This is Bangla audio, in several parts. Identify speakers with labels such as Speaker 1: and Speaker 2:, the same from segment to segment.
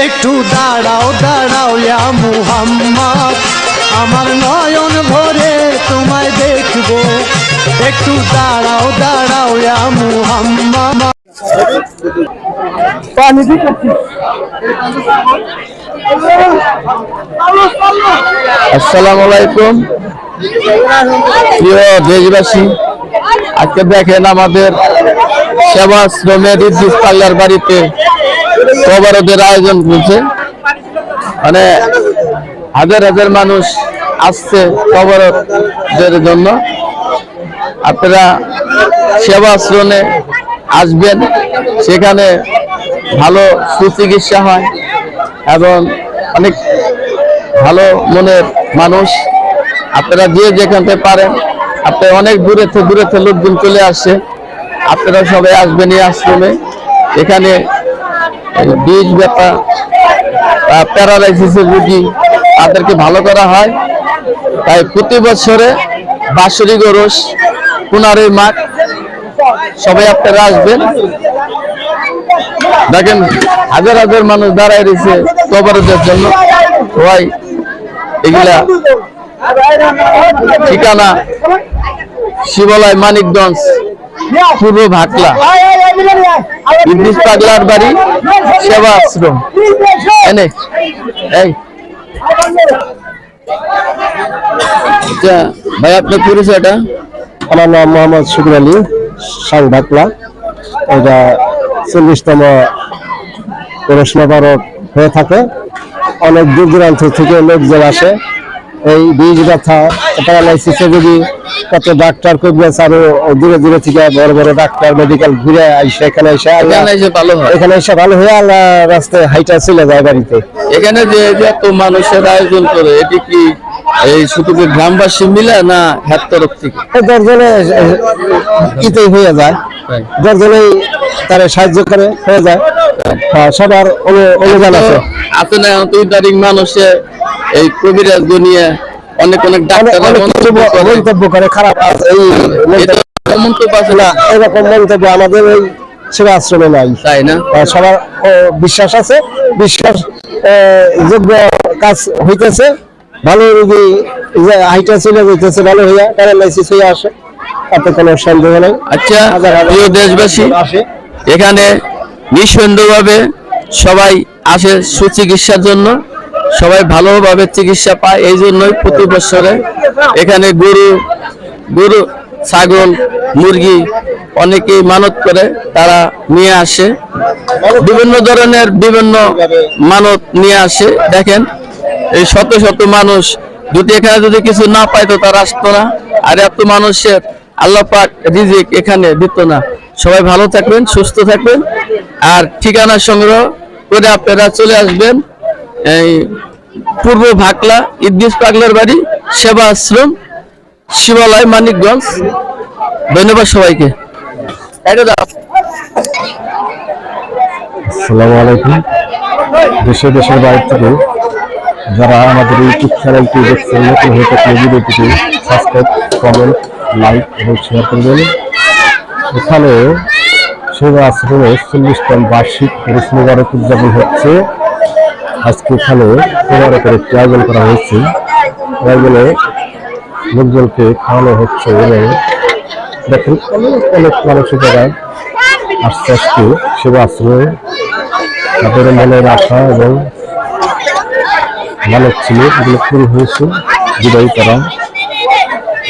Speaker 1: একটু দাঁড়াও দাঁড়াও ইয়া মুহাম্মদ, আমার নয়ন ভরে তোমায় দেখবো। একটু দাঁড়াও দাঁড়াও ইয়া মুহাম্মদ।
Speaker 2: আসসালামু আলাইকুম প্রিয় দেশবাসী, আজকে দেখেন আমাদের সেবাশ্রমের ইদ্রিস পাগলার বাড়িতে কবরদের আয়োজন করছে। মানে হাজার হাজার মানুষ আসছে কবরদের জন্য। আপনারা সেবাশ্রমে আসবেন, সেখানে ভালো সুচিকিৎসা হয় এবং অনেক ভালো মনের মানুষ। আপনারা যে যেখান থেকে পারেন, আপনি অনেক দূরে থেকে লোকজন চলে আসছে, আপনারা সবাই আসবেন এই আশ্রমে। এখানে বীজ ব্যথা, প্যারালাইসিসের রোগী তাদেরকে ভালো করা হয়। তাই প্রতি বছরে বাৎসরিক ওরস 15ই মাঘ সবাই আপনারা আসবেন। দেখেন হাজার হাজার মানুষ দাঁড়ায় রয়েছে কবরদের জন্য। সবাই এগুলা ঠিকানা শিবালয়, মানিকগঞ্জ, পূর্ব ভাকলা, ইদ্রিস পাগলার বাড়ি, সেবা আশ্রম। এনে এই ভাই আপনার পরিচয়টা?
Speaker 3: আমার নাম মোহাম্মদ শুকুর আলী, সাং ভাকলা। এটা 40তম ওরস মোবারক হয়ে থাকে। অনেক দূর দূরান্ত থেকে লোকজন আসে। এই বীজ ব্যথা, প্যারালাইসিসে যদি কত ডাক্তার কবিরাজ আরো দূরে দূরে থেকে বড় বড় ডাক্তার মেডিকেল ঘুরে আসে এখানে এসে ভালো হয়ে আল্লাহ রাস্তায় হাইটা চলে যায় বাড়িতে।
Speaker 2: এখানে যে এত মানুষের আয়োজন করে, এটি কি এই শুধু গ্রামবাসী মিলে না হাত তরফ থেকে?
Speaker 3: দশজনে ইতেই হয়ে যায়, দশজনেই তারা সাহায্য করে হয়ে যায়। সবার অনুদান আছে।
Speaker 2: আসলে ইদারিং মানুষে এই কবিরাজ নিয়ে অনেক ডাক্তার
Speaker 3: মন্তব্য করে, খারাপ এই
Speaker 2: মন্তব্য আছে না,
Speaker 3: এরকম মন্তব্য আমাদের এই সেবা আশ্রমে নাই,
Speaker 2: তাই না?
Speaker 3: সবার বিশ্বাস আছে, বিশ্বাস যোগ্য কাজ হইতেছে। ভালো রোগী হাইটা চলে যেতেছে, ভালো হইয়া প্যারালাইসিস হয়ে আসে, তাতে কোনো সন্দেহ নেই।
Speaker 2: আচ্ছা প্রিয় দেশবাসী, এখানে নিঃসন্দেহভাবে সবাই আসে সুচিকিৎসার জন্য, সবাই ভালোভাবে চিকিৎসা পায়। এই জন্যই প্রতি বছরে এখানে গরু, ছাগল, মুরগি অনেকেই মানত করে, তারা নিয়ে আসে বিভিন্ন ধরনের বিভিন্ন মানত নিয়ে আসে। দেখেন এই শত শত মানুষ, যদি এখানে যদি কিছু না পাইতো তারা আসতো না। আর এত মানুষের আল্লাহ পাক রিজিক এখানে দিত না। সবাই ভালো থাকবেন, সুস্থ থাকবেন। আর ঠিকানা সংগ্রহ করে আপনারা চলে আসবেন এই পূর্ব ভাকলা, ইদ্রিস পাগলার বাড়ি, সেবা আশ্রম, শিবালয়, মানিকগঞ্জ। ধন্যবাদ সবাইকে।
Speaker 3: আসসালামু আলাইকুম। দেশের বাইরে থেকে যারা আমাদের ইউটিউব চ্যানেলটি দেখছেন, নতুন হয়ে থাকলে ভিডিওটিকে সাবস্ক্রাইব, কমেন্ট, লাইক এবং শেয়ার করবেন। এখানে সেবা আশ্রমের 40তম বার্ষিক ওরস মোবারক উদযাপন হচ্ছে। আজকে এখানে মোবারকের একটি আয়োজন করা হয়েছে। আয়োজনে লোকজনকে খাওয়ানো হচ্ছে এবং দেখেন অনেক মানুষের জায়গায় আস্তে আস্তে সেবা আশ্রমে তাদের মনের আশা এবং মানব ছিল, এগুলো পুরো হয়েছে। বিদায়ী করা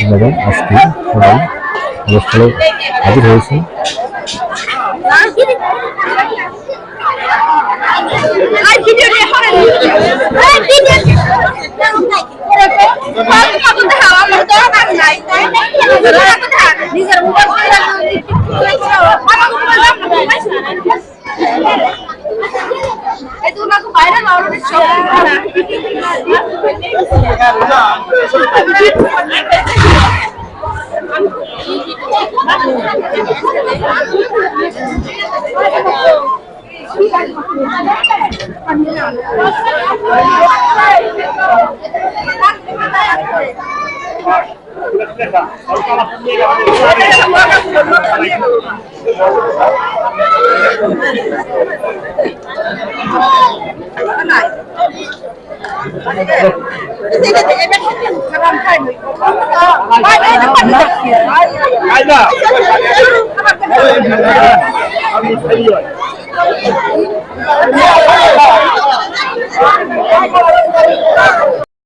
Speaker 3: এবং আজকে সবাই অনুষ্ঠানে হাজির হয়েছে।